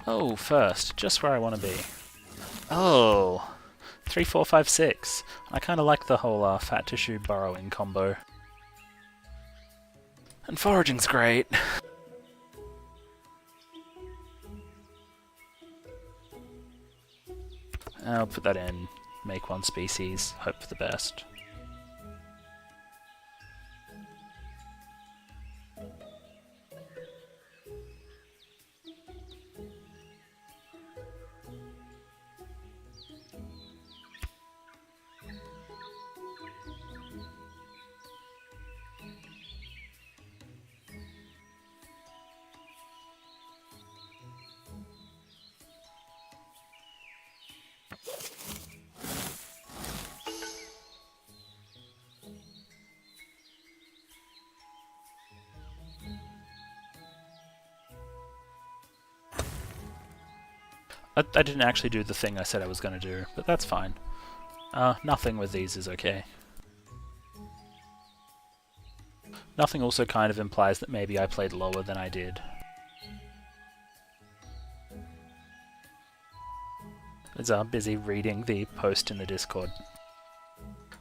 Oh, first, just where I want to be. Oh, 3, 4, 5, 6. I kind of like the whole fat tissue burrowing combo. And foraging's great. I'll put that in, make one species, hope for the best. I didn't actually do the thing I said I was going to do, but that's fine. Nothing with these is okay. Nothing also kind of implies that maybe I played lower than I did. I was busy reading the post in the Discord,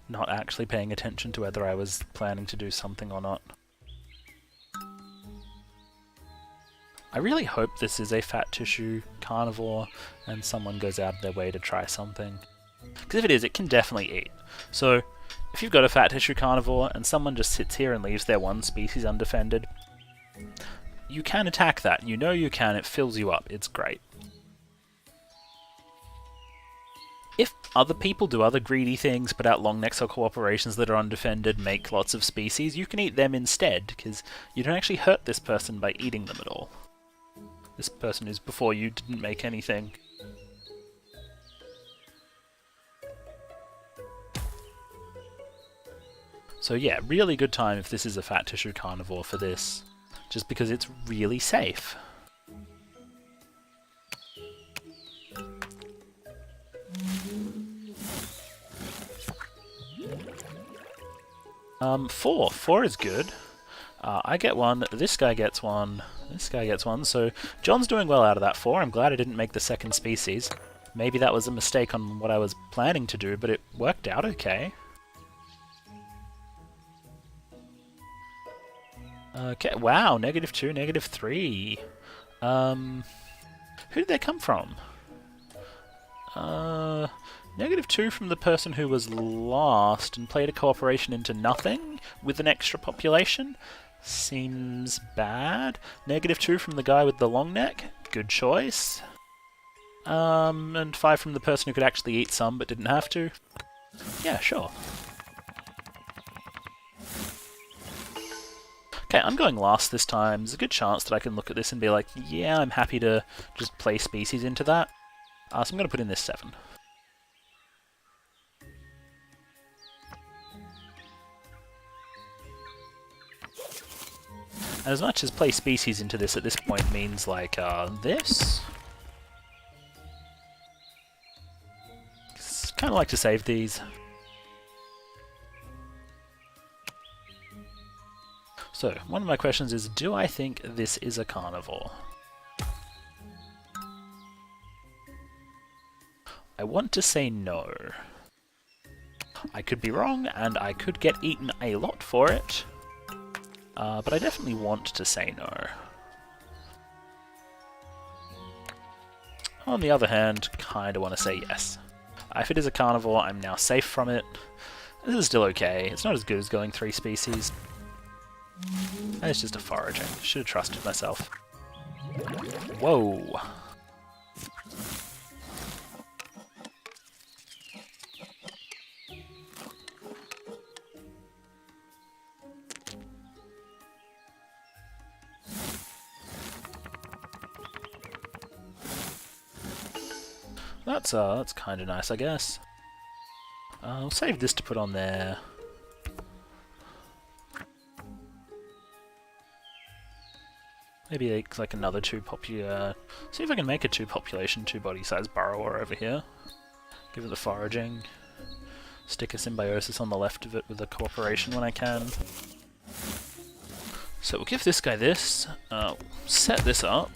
not actually paying attention to whether I was planning to do something or not. I really hope this is a fat tissue carnivore and someone goes out of their way to try something. Because if it is, it can definitely eat. So, if you've got a fat tissue carnivore and someone just sits here and leaves their one species undefended, you can attack that. You know you can, it fills you up, it's great. If other people do other greedy things, put out long necks or cooperations that are undefended, make lots of species, you can eat them instead, because you don't actually hurt this person by eating them at all. This person who's before you didn't make anything. So yeah, really good time if this is a fat tissue carnivore for this, just because it's really safe. Four is good. I get one, this guy gets one, this guy gets one, so John's doing well out of that 4. I'm glad I didn't make the second species. Maybe that was a mistake on what I was planning to do, but it worked out okay. Okay, wow, -2, -3. Who did they come from? -2 from the person who was lost and played a cooperation into nothing with an extra population. Seems bad. -2 from the guy with the long neck. Good choice. And 5 from the person who could actually eat some but didn't have to. Yeah, sure. Okay, I'm going last this time. There's a good chance that I can look at this and be like, yeah, I'm happy to just play species into that. So I'm going to put in this 7. And as much as play species into this at this point means like this. Kind of like to save these. So, one of my questions is, do I think this is a carnivore? I want to say no. I could be wrong, and I could get eaten a lot for it. But I definitely want to say no. On the other hand, kinda want to say yes. If it is a carnivore, I'm now safe from it. This is still okay. It's not as good as going 3 species. And it's just a foraging. Should have trusted myself. Whoa! That's kind of nice, I guess. I'll save this to put on there. Maybe like another 2 popular. See if I can make a 2 population, 2 body size burrower over here. Give it the foraging. Stick a symbiosis on the left of it with a cooperation when I can. So we'll give this guy this. Set this up.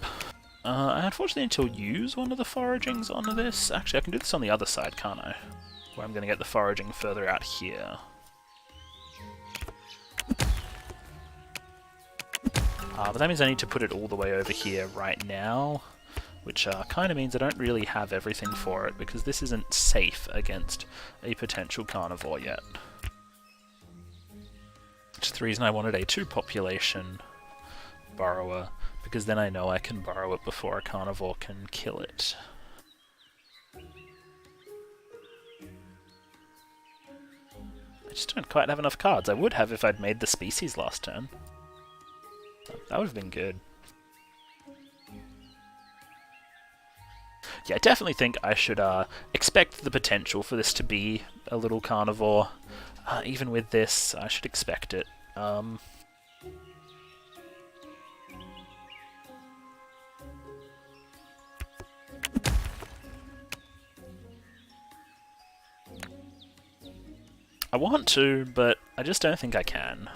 I unfortunately need to use one of the foragings onto this. Actually, I can do this on the other side, can't I? Where I'm going to get the foraging further out here. But that means I need to put it all the way over here right now, which kind of means I don't really have everything for it, because this isn't safe against a potential carnivore yet. Which is the reason I wanted a 2-population burrower, because then I know I can burrow it before a carnivore can kill it. I just don't quite have enough cards. I would have if I'd made the species last turn. That would have been good. Yeah, I definitely think I should expect the potential for this to be a little carnivore. Even with this, I should expect it. I want to, but I just don't think I can.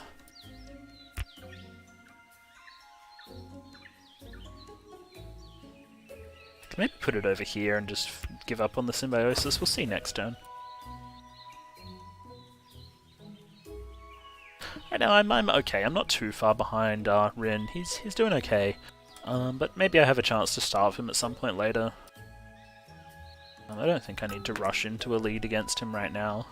Maybe put it over here and just give up on the symbiosis. We'll see next turn. Right now I'm okay. I'm not too far behind Rin. He's doing okay. But maybe I have a chance to starve him at some point later. I don't think I need to rush into a lead against him right now.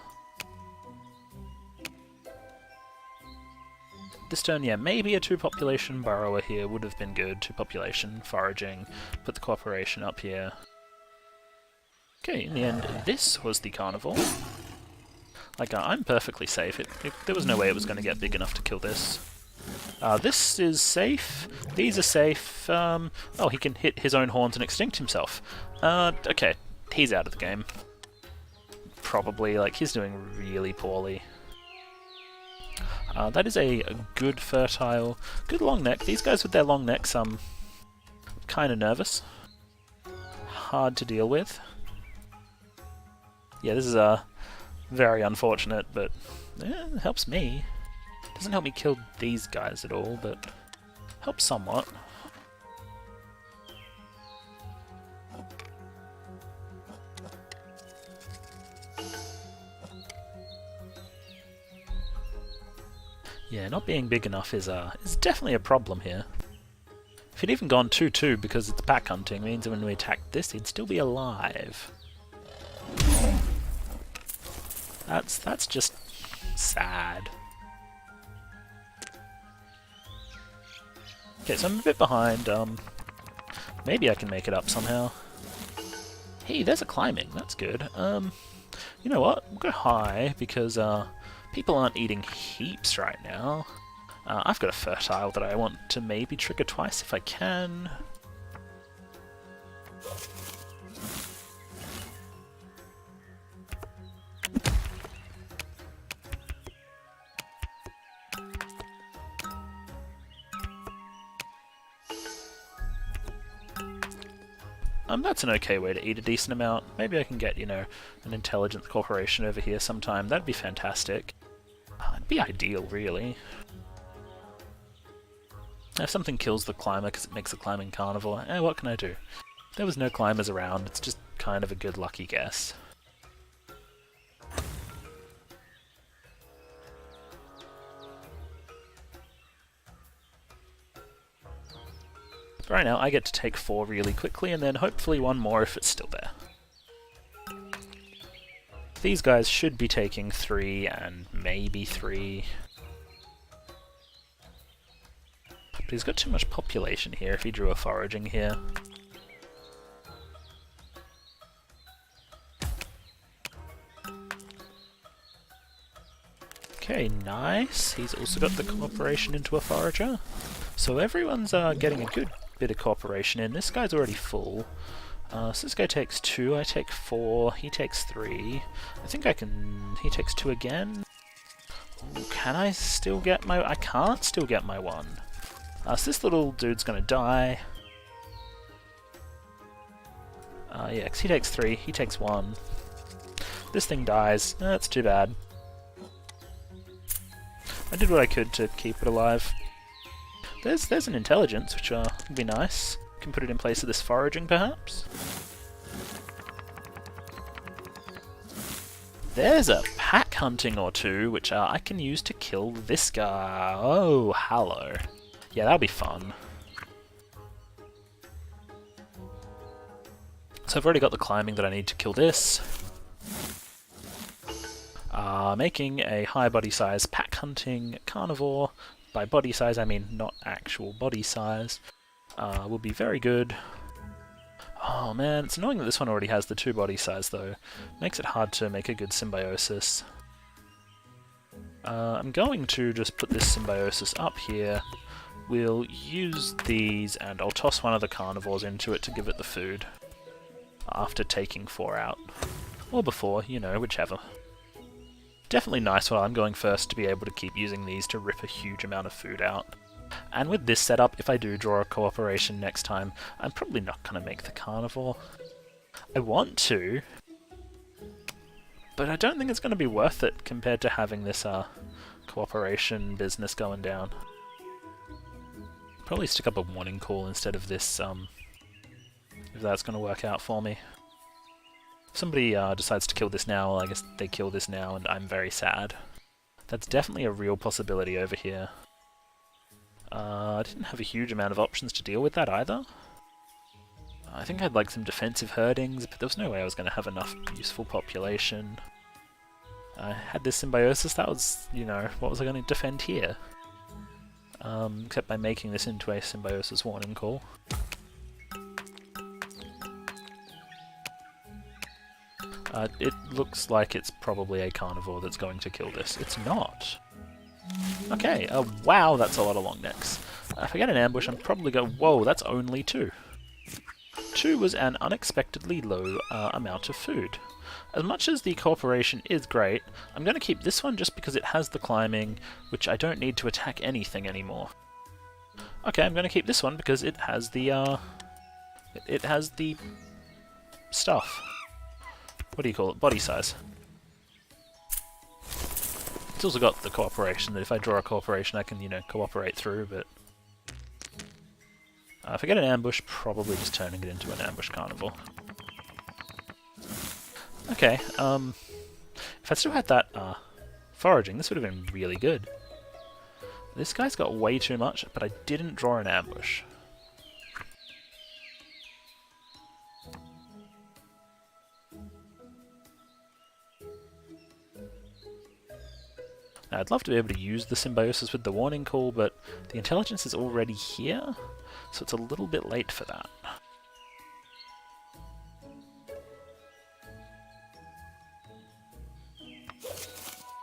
This turn, yeah, maybe a 2-population burrower here would have been good. 2-population, foraging, put the cooperation up here. Okay, in the end, this was the carnivore. Like, I'm perfectly safe. There was no way it was going to get big enough to kill this. This is safe. These are safe. Oh, he can hit his own horns and extinct himself. Okay, he's out of the game. Probably, like, he's doing really poorly. That is a good fertile, good long neck. These guys with their long necks, I'm kind of nervous. Hard to deal with. Yeah, this is very unfortunate, but it helps me. Doesn't help me kill these guys at all, but helps somewhat. Yeah, not being big enough is definitely a problem here. If he'd even gone 2-2 because it's pack hunting, means that when we attacked this, he'd still be alive. That's just sad. Okay, so I'm a bit behind. Maybe I can make it up somehow. Hey, there's a climbing. That's good. You know what? We'll go high because people aren't eating heaps right now. I've got a fertile that I want to maybe trigger twice if I can. That's an okay way to eat a decent amount. Maybe I can get, you know, an intelligence corporation over here sometime. That'd be fantastic. It'd be ideal, really. If something kills the climber because it makes a climbing carnivore, what can I do? There was no climbers around, it's just kind of a good lucky guess. Right now, I get to take 4 really quickly, and then hopefully one more if it's still there. These guys should be taking 3, and maybe 3. But he's got too much population here if he drew a foraging here. Okay, nice. He's also got the cooperation into a forager. So everyone's getting a good bit of cooperation in. This guy's already full. So this guy takes 2, I take 4, he takes 3. I think I can... he takes 2 again. Ooh, can I still get my... I can't still get my 1. So this little dude's gonna die. Yeah, because he takes 3, he takes 1. This thing dies. That's too bad. I did what I could to keep it alive. There's an intelligence, which would be nice. can put it in place of this foraging, perhaps? There's a pack hunting or two, which I can use to kill this guy. Oh, hello. Yeah, that'll be fun. So I've already got the climbing that I need to kill this. Making a high body size pack hunting carnivore, by body size I mean not actual body size, will be very good. Oh man, it's annoying that this one already has the 2 body size though. Makes it hard to make a good symbiosis. I'm going to just put this symbiosis up here. We'll use these and I'll toss one of the carnivores into it to give it the food. After taking 4 out. Or before, you know, whichever. Definitely nice while I'm going first to be able to keep using these to rip a huge amount of food out. And with this setup, if I do draw a cooperation next time, I'm probably not going to make the carnivore. I want to, but I don't think it's going to be worth it compared to having this cooperation business going down. Probably stick up a warning call instead of this, if that's going to work out for me. If somebody decides to kill this now, well, I guess they kill this now and I'm very sad. That's definitely a real possibility over here. I didn't have a huge amount of options to deal with that either. I think I'd like some defensive herdings, but there was no way I was going to have enough useful population. I had this symbiosis, that was, you know, what was I going to defend here? Except by making this into a symbiosis warning call. It looks like it's probably a carnivore that's going to kill this. It's not. Okay, wow, that's a lot of long necks. If I get an ambush, I'm probably going... Whoa, that's only 2. 2 was an unexpectedly low amount of food. As much as the cooperation is great, I'm going to keep this one just because it has the climbing, which I don't need to attack anything anymore. Okay, I'm going to keep this one because it has the, it has the stuff. What do you call it? Body size. It's also got the cooperation, that if I draw a cooperation I can, you know, cooperate through, but... if I get an ambush, probably just turning it into an ambush carnivore. Okay, if I still had that foraging, this would have been really good. This guy's got way too much, but I didn't draw an ambush. Now, I'd love to be able to use the symbiosis with the warning call, but the intelligence is already here, so it's a little bit late for that.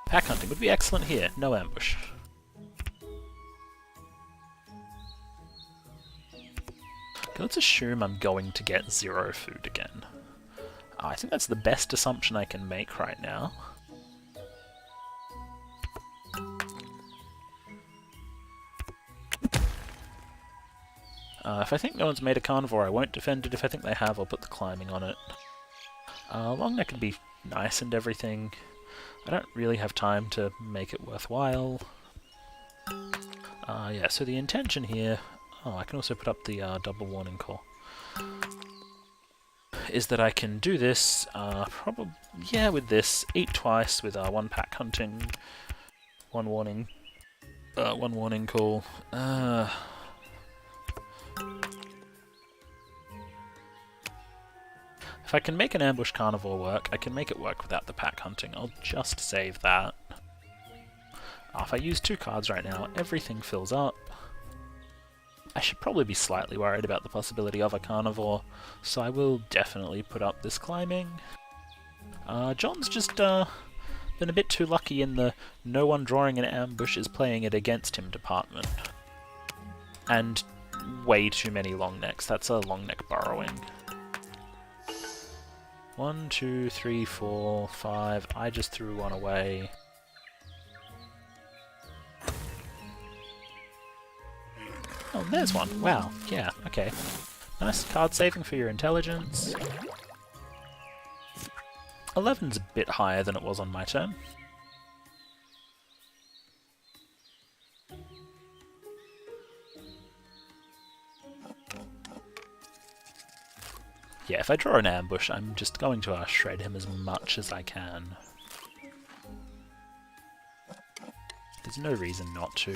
Pack hunting would be excellent here, no ambush. Okay, let's assume I'm going to get 0 food again. I think that's the best assumption I can make right now. If I think no one's made a carnivore, I won't defend it. If I think they have, I'll put the climbing on it. Long neck would be nice and everything. I don't really have time to make it worthwhile. Yeah, so the intention here... Oh, I can also put up the double warning call. Is that I can do this, probably, yeah, with this, eat twice with 1 pack hunting, 1 warning call. If I can make an ambush carnivore work, I can make it work without the pack hunting. I'll just save that. If I use 2 cards right now, everything fills up. I should probably be slightly worried about the possibility of a carnivore, so I will definitely put up this climbing. John's just been a bit too lucky in the no one drawing an ambush is playing it against him department. And way too many long necks. That's a long neck burrowing. 1, 2, 3, 4, 5. I just threw 1 away. Oh, there's one. Wow. Yeah, okay. Nice card saving for your intelligence. 11's a bit higher than it was on my turn. Yeah, if I draw an ambush, I'm just going to shred him as much as I can. There's no reason not to.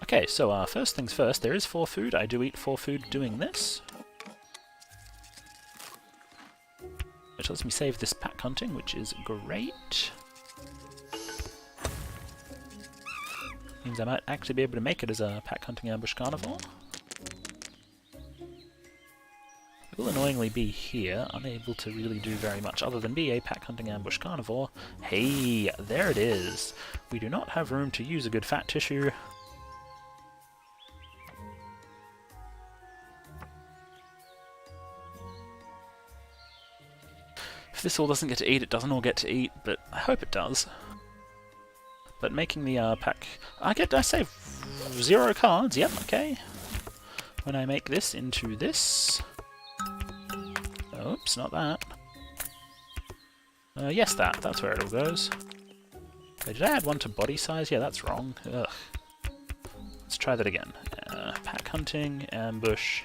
Okay, so first things first, there is 4 food. I do eat 4 food doing this. Which lets me save this pack hunting, which is great. Means I might actually be able to make it as a pack hunting ambush carnivore. It will annoyingly be here, unable to really do very much other than be a pack hunting ambush carnivore. Hey, there it is! We do not have room to use a good fat tissue. If this all doesn't get to eat, it doesn't all get to eat, but I hope it does. But making the pack... I save 0 cards, yep, okay. When I make this into this... Oops, not that. Yes, that's where it all goes. Wait, did I add 1 to body size? Yeah, that's wrong. Ugh. Let's try that again. Pack hunting, ambush...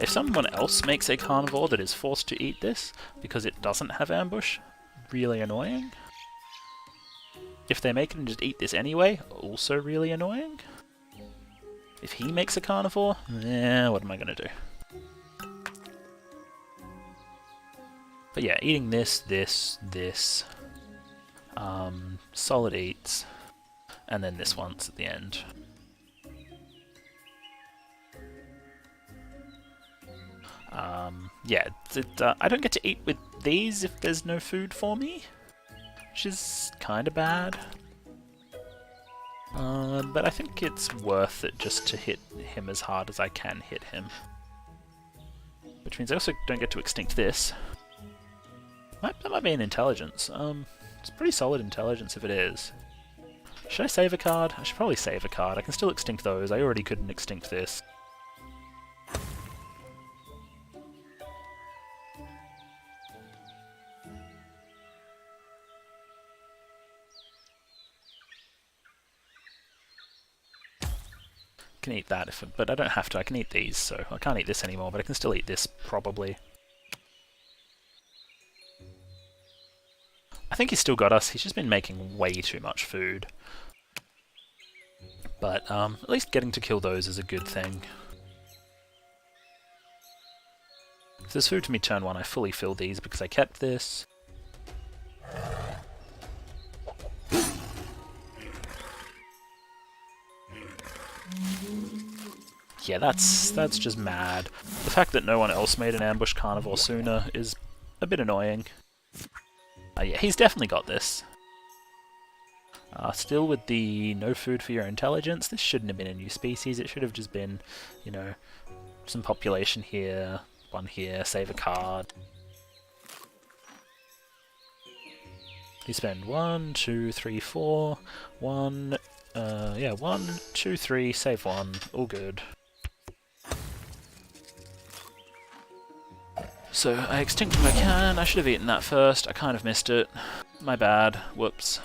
If someone else makes a carnivore that is forced to eat this, because it doesn't have ambush, really annoying. If they make it and just eat this anyway, also really annoying. If he makes a carnivore, what am I going to do? But yeah, eating this, solid eats, and then this once at the end. Yeah, I don't get to eat with these if there's no food for me, which is kind of bad. But I think it's worth it just to hit him as hard as I can hit him. Which means I also don't get to extinct this. That might be an intelligence. It's pretty solid intelligence if it is. Should I save a card? I should probably save a card. I can still extinct those. I already couldn't extinct this. Can eat that, but I don't have to. I can eat these, so I can't eat this anymore, but I can still eat this, probably. I think he's still got us. He's just been making way too much food. But at least getting to kill those is a good thing. If there's food to me turn 1, I fully fill these because I kept this. Yeah, that's just mad. The fact that no one else made an ambush carnivore sooner is a bit annoying. Yeah, he's definitely got this. Still with the no food for your intelligence, this shouldn't have been a new species, it should have just been, you know, some population here, 1 here, save a card. You spend 1, 2, 3, 4, 1, 1, 2, 3, save 1, all good. So I extinct if I can. I should have eaten that first. I kind of missed it. My bad. Whoops.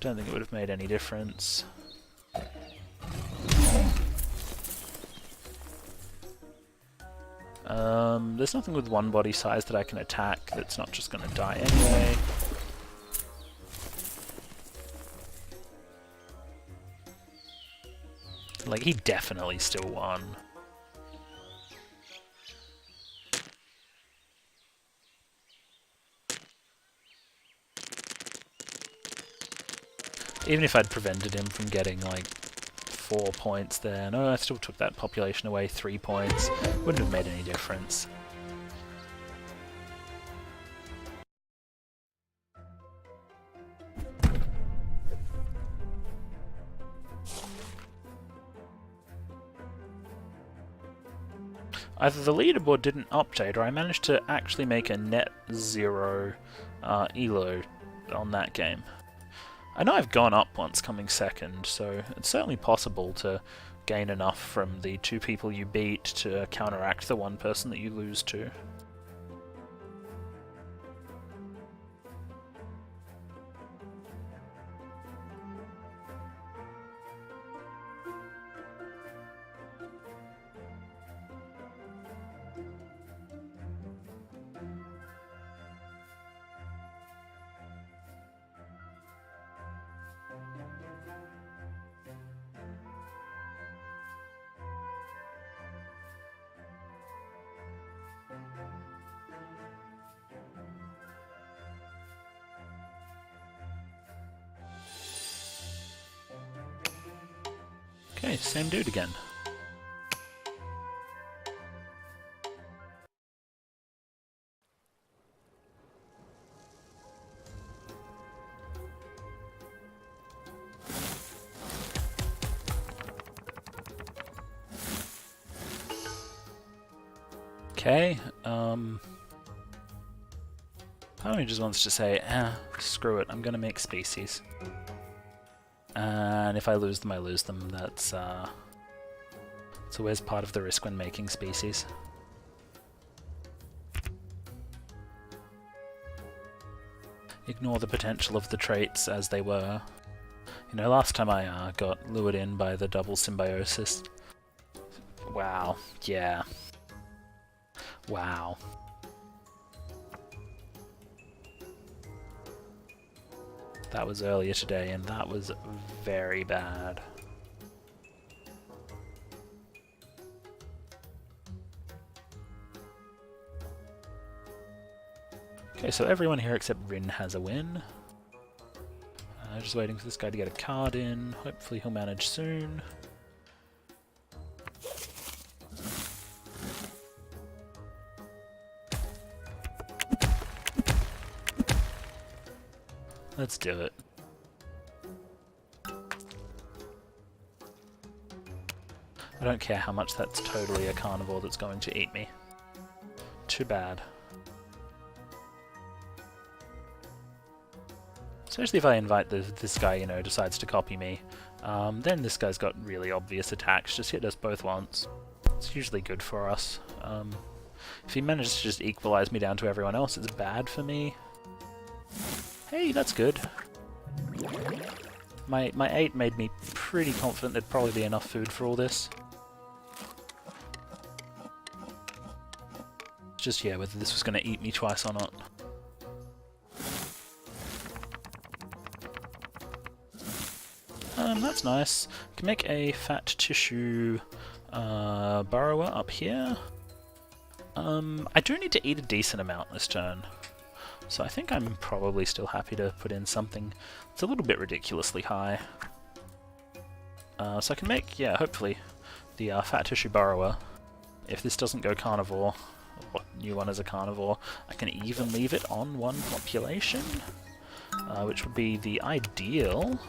Don't think it would have made any difference. There's nothing with 1 body size that I can attack that's not just going to die anyway. Like, he definitely still won. Even if I'd prevented him from getting, like, 4 points there. No, I still took that population away 3 points. Wouldn't have made any difference. Either the leaderboard didn't update, or I managed to actually make a net 0 elo on that game. I know I've gone up once coming second, so it's certainly possible to gain enough from the 2 people you beat to counteract the 1 person that you lose to. Okay, same dude again. Okay, part of me just wants to say, screw it, I'm gonna make species. And if I lose them, I lose them. That's always part of the risk when making species. Ignore the potential of the traits as they were. You know, last time I got lured in by the double symbiosis. Wow, yeah. Wow. That was earlier today, and that was very bad. Okay, so everyone here except Rin has a win. Just waiting for this guy to get a card in. Hopefully he'll manage soon. Let's do it. I don't care how much that's totally a carnivore that's going to eat me. Too bad. Especially if I invite this guy, you know, decides to copy me. Then this guy's got really obvious attacks. Just hit us both once. It's usually good for us. If he manages to just equalize me down to everyone else, it's bad for me. Hey, that's good. My 8 made me pretty confident there'd probably be enough food for all this. Just, yeah, whether this was going to eat me twice or not. That's nice. Can make a fat tissue burrower up here. I do need to eat a decent amount this turn. So I think I'm probably still happy to put in something that's a little bit ridiculously high. So I can make, yeah, hopefully, the fat tissue burrower. If this doesn't go carnivore, or new one as a carnivore, I can even leave it on one population, which would be the ideal.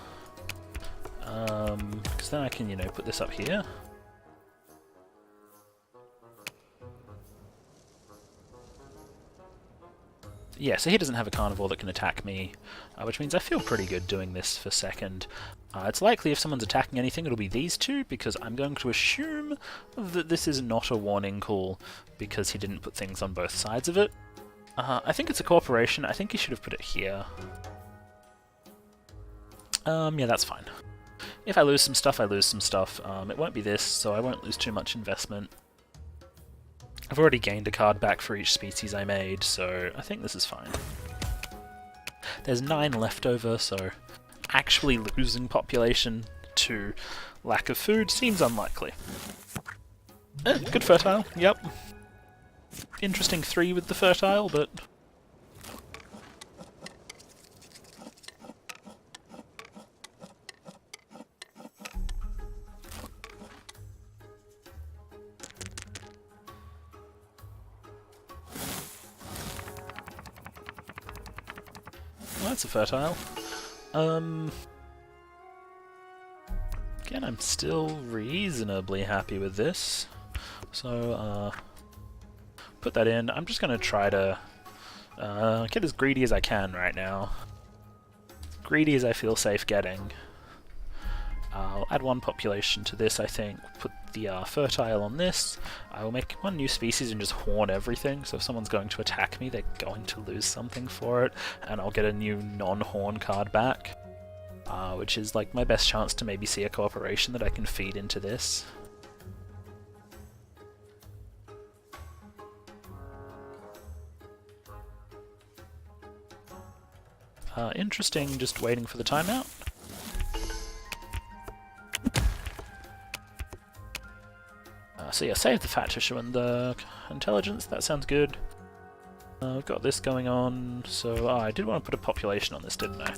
Because then I can, you know, put this up here. Yeah, so he doesn't have a carnivore that can attack me, which means I feel pretty good doing this for second. It's likely if someone's attacking anything, it'll be these two, because I'm going to assume that this is not a warning call, because he didn't put things on both sides of it. I think it's a cooperation. I think he should have put it here. Yeah, that's fine. If I lose some stuff, I lose some stuff. It won't be this, so I won't lose too much investment. I've already gained a card back for each species I made, so I think this is fine. There's 9 left over, so actually losing population to lack of food seems unlikely. Good fertile, yep. Interesting 3 with the fertile, but... well, that's a fertile. Again, I'm still reasonably happy with this. So, put that in. I'm just going to try to get as greedy as I can right now. As greedy as I feel safe getting. I'll add 1 population to this, I think. Put the fertile on this. I will make 1 new species and just horn everything. So if someone's going to attack me, they're going to lose something for it. And I'll get a new non-horn card back. Which is like my best chance to maybe see a cooperation that I can feed into this. Interesting, just waiting for the timeout. So yeah, save the fat tissue and the intelligence, that sounds good. We've got this going on, so I did want to put a population on this, didn't I?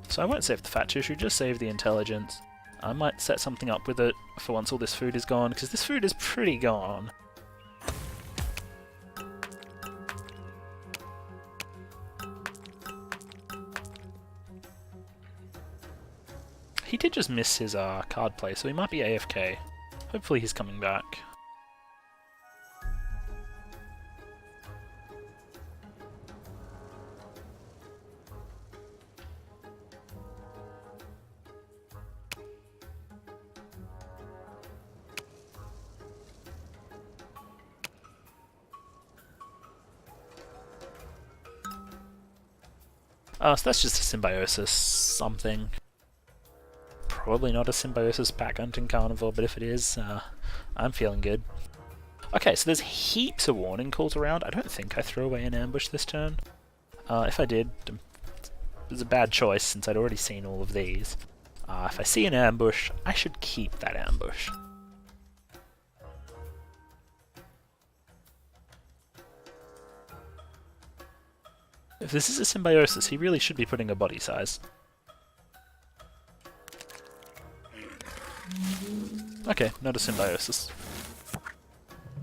So I won't save the fat tissue, just save the intelligence. I might set something up with it for once all this food is gone, because this food is pretty gone. He did just miss his card play, so he might be AFK. Hopefully he's coming back. So that's just a symbiosis something. Probably not a symbiosis pack hunting carnivore, but if it is, I'm feeling good. Okay, so there's heaps of warning calls around. I don't think I threw away an ambush this turn. If I did, it was a bad choice since I'd already seen all of these. If I see an ambush, I should keep that ambush. If this is a symbiosis, he really should be putting a body size. Okay, not a symbiosis.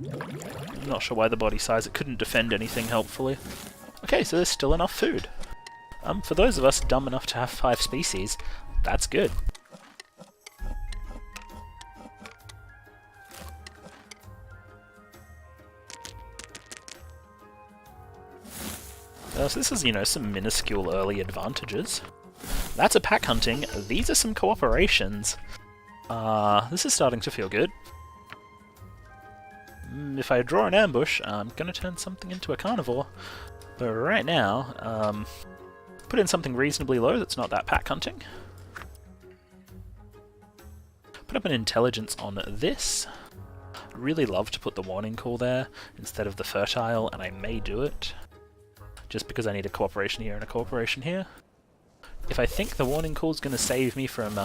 I'm not sure why the body size, it couldn't defend anything helpfully. Okay, so there's still enough food. For those of us dumb enough to have 5 species, that's good. So this is, you know, some minuscule early advantages. That's a pack hunting. These are some cooperations. This is starting to feel good. If I draw an ambush, I'm gonna turn something into a carnivore. But right now, put in something reasonably low that's not that pack hunting. Put up an intelligence on this. I'd really love to put the warning call there instead of the fertile, and I may do it. Just because I need a cooperation here and a cooperation here. If I think the warning call is going to save me from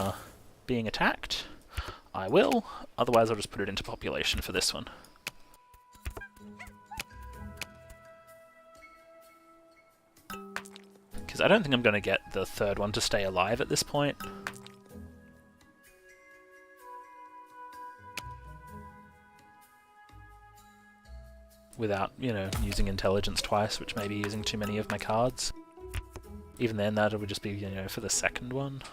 being attacked, I will. Otherwise I'll just put it into population for this one. Because I don't think I'm going to get the third one to stay alive at this point. Without, you know, using intelligence twice, which may be using too many of my cards. Even then, that would just be, you know, for the second one.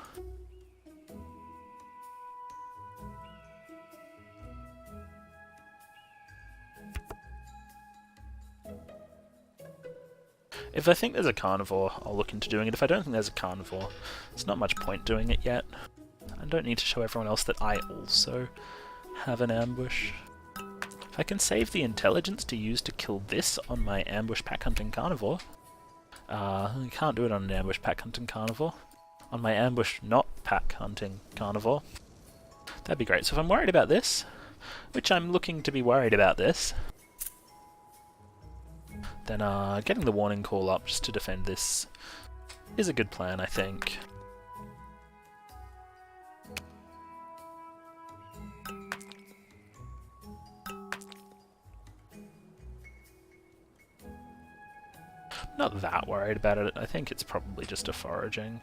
If I think there's a carnivore, I'll look into doing it. If I don't think there's a carnivore, there's not much point doing it yet. I don't need to show everyone else that I also have an ambush. I can save the intelligence to use to kill this on my ambush pack hunting carnivore. I can't do it on an ambush pack hunting carnivore. On my ambush not pack hunting carnivore. That'd be great. So if I'm worried about this, which I'm looking to be worried about this, then getting the warning call up just to defend this is a good plan, I think. Not that worried about it. I think it's probably just a foraging.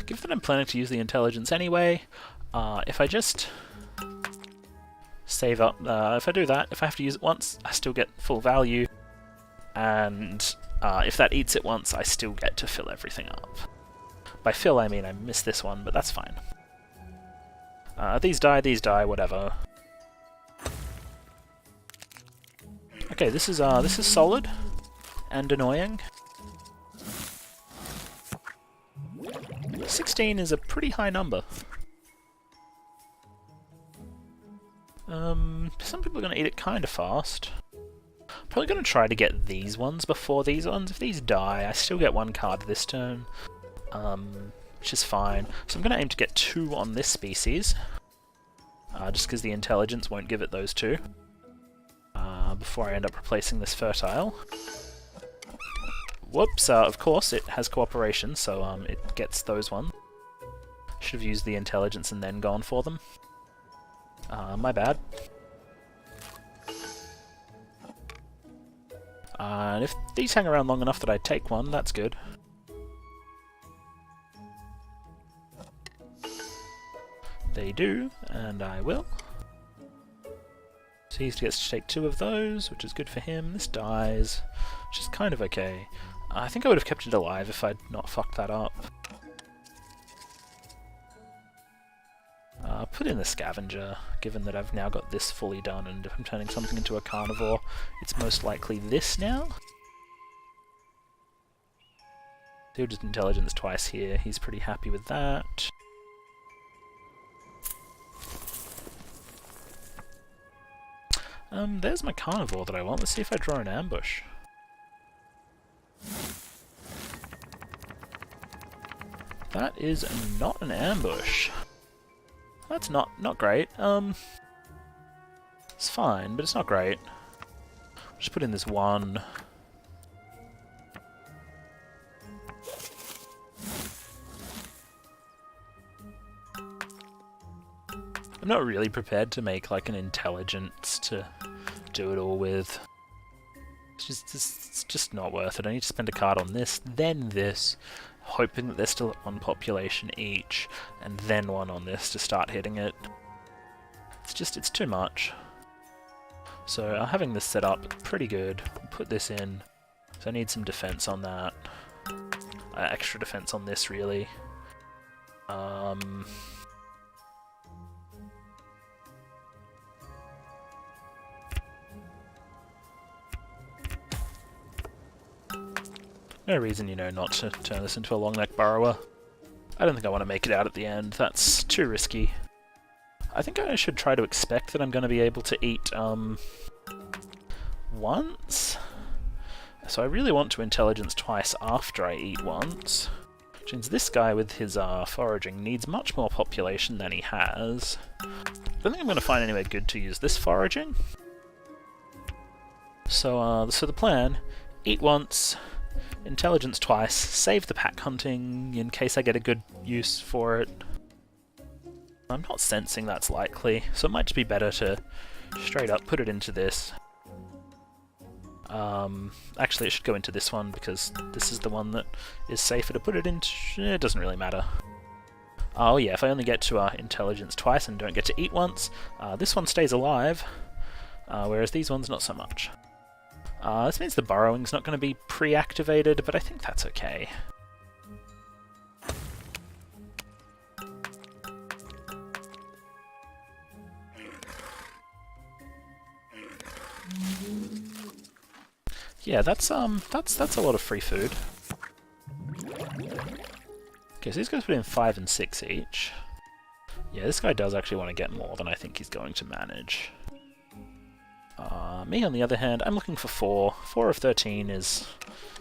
Given that I'm planning to use the intelligence anyway, if I just save up, if I do that, if I have to use it once, I still get full value, and if that eats it once, I still get to fill everything up. By fill, I mean I missed this one, but that's fine. These die, whatever. Okay, this is solid and annoying. 16 is a pretty high number. Some people are going to eat it kind of fast. Probably going to try to get these ones before these ones. If these die, I still get 1 card this turn, which is fine. So I'm going to aim to get 2 on this species, just because the intelligence won't give it those 2. Before I end up replacing this fertile. Whoops, of course it has cooperation, so it gets those ones. Should have used the intelligence and then gone for them. My bad. And if these hang around long enough that I take one, that's good. They do, and I will. So he gets to take 2 of those, which is good for him. This dies, which is kind of okay. I think I would have kept it alive if I'd not fucked that up. Put in the scavenger, given that I've now got this fully done, and if I'm turning something into a carnivore, it's most likely this now. He'll just intelligence twice here, he's pretty happy with that. There's my carnivore that I want. Let's see if I draw an ambush. That is not an ambush. That's not great. It's fine, but it's not great. Just put in this 1. I'm not really prepared to make like an intelligence to do it all with. It's just not worth it. I need to spend a card on this, then this, hoping that they're still at 1 population each, and then 1 on this to start hitting it. It's too much. So having this set up, pretty good. I'll put this in, so I need some defense on that. Extra defense on this, really. No reason, you know, not to turn this into a long neck burrower. I don't think I want to make it out at the end. That's too risky. I think I should try to expect that I'm going to be able to eat, once. So I really want to intelligence twice after I eat once. Which means this guy with his foraging needs much more population than he has. I don't think I'm going to find anywhere good to use this foraging. So, so the plan, eat once, intelligence twice, save the pack hunting in case I get a good use for it. I'm not sensing that's likely, so it might just be better to straight up put it into this. Actually it should go into this one because this is the one that is safer to put it into. It doesn't really matter. Oh yeah, if I only get to intelligence twice and don't get to eat once, this one stays alive, whereas these ones not so much. This means the burrowing's not going to be pre-activated, but I think that's okay. Yeah, that's a lot of free food. Okay, so these guys put in 5 and 6 each. Yeah, this guy does actually want to get more than I think he's going to manage. Me, on the other hand, I'm looking for 4. 4 of 13 is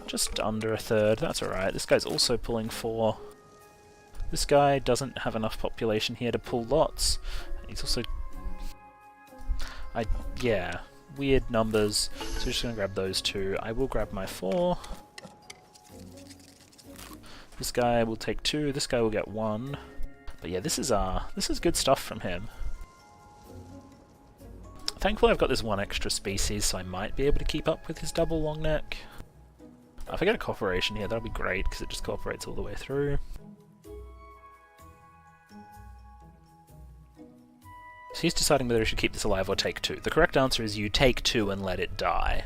just under a third. That's alright. This guy's also pulling 4. This guy doesn't have enough population here to pull lots. He's also... yeah, weird numbers. So we're just going to grab those 2. I will grab my 4. This guy will take 2. This guy will get 1. But yeah, this is good stuff from him. Thankfully I've got this 1 extra species, so I might be able to keep up with his double long neck. If I get a cooperation here, that'll be great, because it just cooperates all the way through. So he's deciding whether he should keep this alive or take 2. The correct answer is you take 2 and let it die.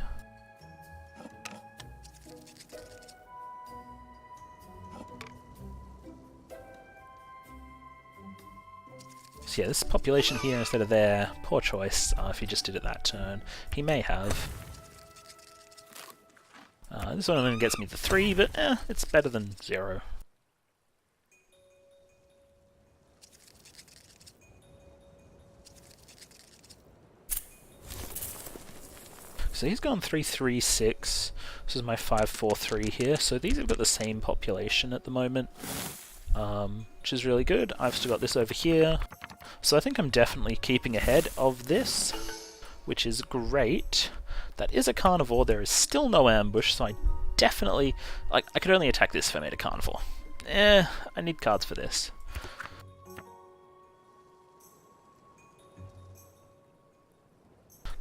So yeah, this population here instead of there, poor choice if he just did it that turn. He may have. This one only gets me the 3, but it's better than 0. So he's gone 3-3-6. This is my 5-4-3 here. So these have got the same population at the moment, which is really good. I've still got this over here. So I think I'm definitely keeping ahead of this, which is great. That is a carnivore. There is still no ambush, so I definitely... I could only attack this if I made a carnivore. I need cards for this.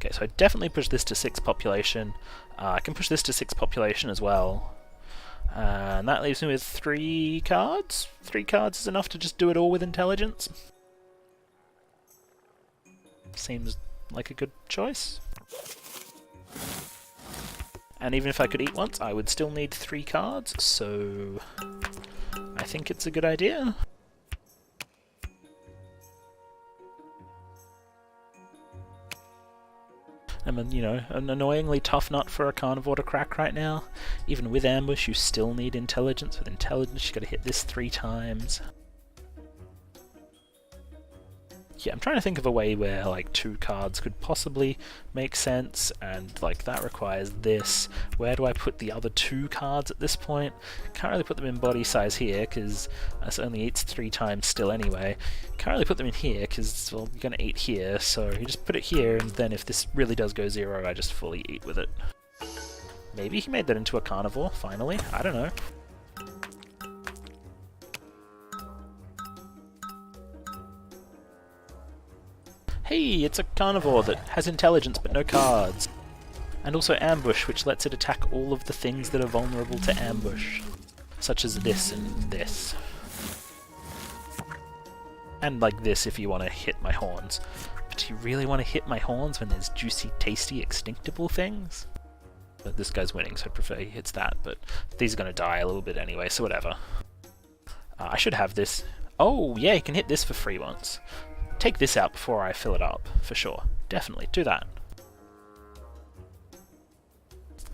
Okay, so I definitely push this to 6 population. I can push this to 6 population as well. And that leaves me with 3 cards. 3 cards is enough to just do it all with intelligence. Seems like a good choice. And even if I could eat once, I would still need 3 cards, so I think it's a good idea. I'm an annoyingly tough nut for a carnivore to crack right now. Even with ambush, you still need intelligence. With intelligence, you gotta hit this 3 times. Yeah, I'm trying to think of a way where, like, 2 cards could possibly make sense, and, like, that requires this. Where do I put the other 2 cards at this point? Can't really put them in body size here, because this only eats 3 times still anyway. Can't really put them in here, because, well, you're gonna eat here, so you just put it here, and then if this really does go 0, I just fully eat with it. Maybe he made that into a carnivore, finally? I don't know. Hey, it's a carnivore that has intelligence but no cards. And also ambush, which lets it attack all of the things that are vulnerable to ambush. Such as this and this. And like this if you want to hit my horns. But do you really want to hit my horns when there's juicy, tasty, extinctable things? But this guy's winning, so I prefer he hits that, but these are going to die a little bit anyway, so whatever. I should have this. Oh, yeah, you can hit this for free once. Take this out before I fill it up, for sure. Definitely, do that.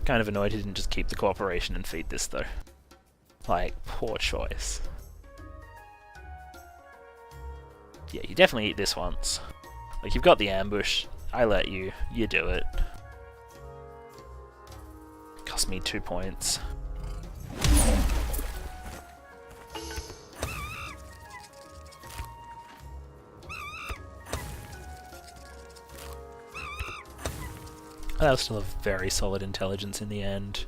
Kind of annoyed he didn't just keep the cooperation and feed this, though. Like, poor choice. Yeah, you definitely eat this once. Like, you've got the ambush, I let you, you do it. Cost me 2 points. That was still a very solid intelligence in the end.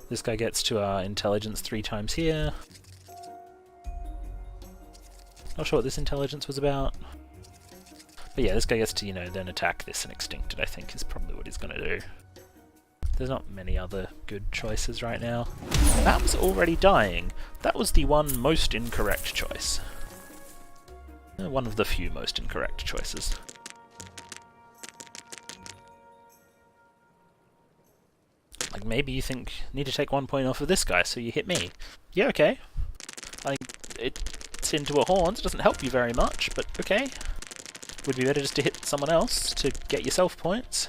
This guy gets to intelligence 3 times here. Not sure what this intelligence was about. But yeah, this guy gets to, then attack this and extinct it, I think, is probably what he's going to do. There's not many other good choices right now. That was already dying. That was the one most incorrect choice. One of the few most incorrect choices. Like, maybe you think you need to take 1 point off of this guy, so you hit me. Yeah, okay. I think it's into a horns, it doesn't help you very much, but okay. Would be better just to hit someone else to get yourself points.